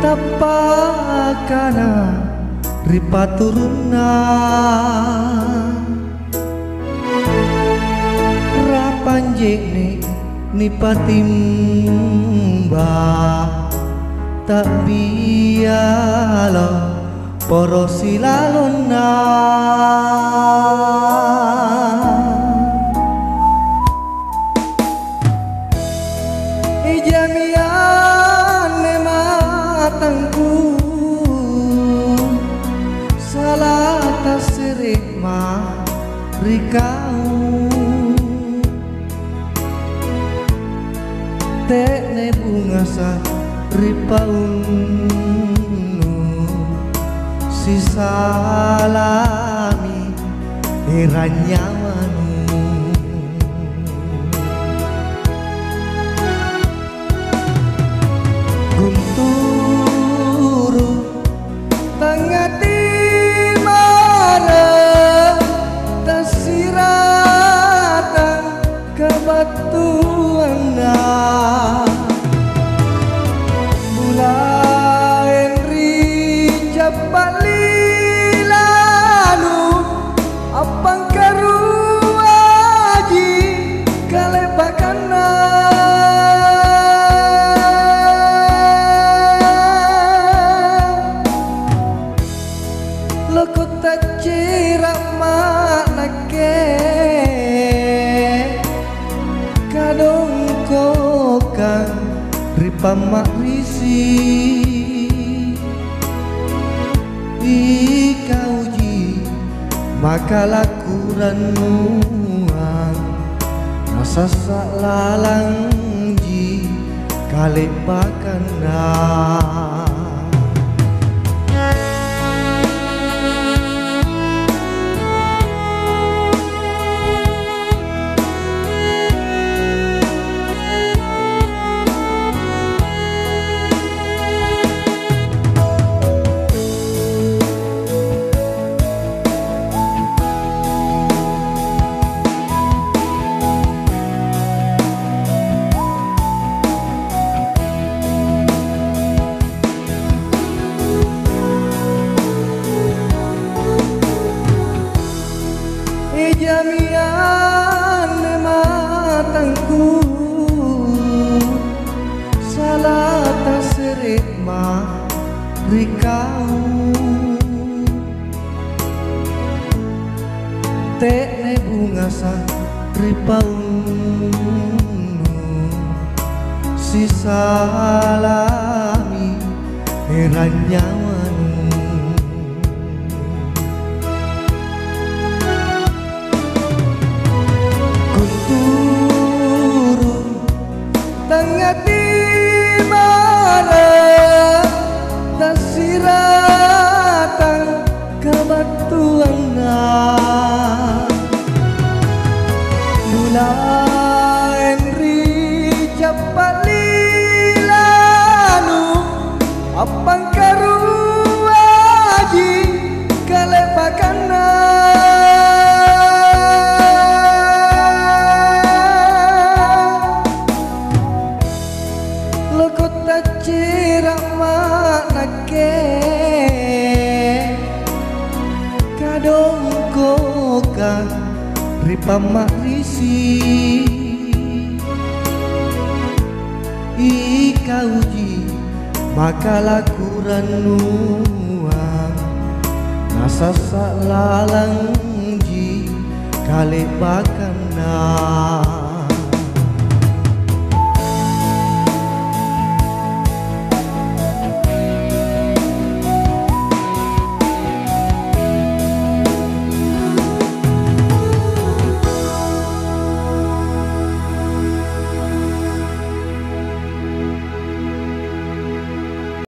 tapakana ripaturuna rapanjene nipatimba tak bialo poro silalona ijamiane matangku salah tasirik rikau tekne bunga sa ripaunu si salami iranyamanu gunturu tangati mana tasiratan kebatuana bulaen ricapalilanu apang karuaji kalebakana loko tacira manake kadong kokan ripamak risi ikauji maka lakuranmuan rasa salalangji kalebakana jamiane matangku salah tasirik rikau tekne bunga sa ripaunu si salami iranyamanu tangati mana tasiratan kabatuana bulaen ricapalilanu apang karuaji kalebakana loko tacira manake kadong kokan ripamak risi ikauji maka lakurannuang nasa salalangji kalebakana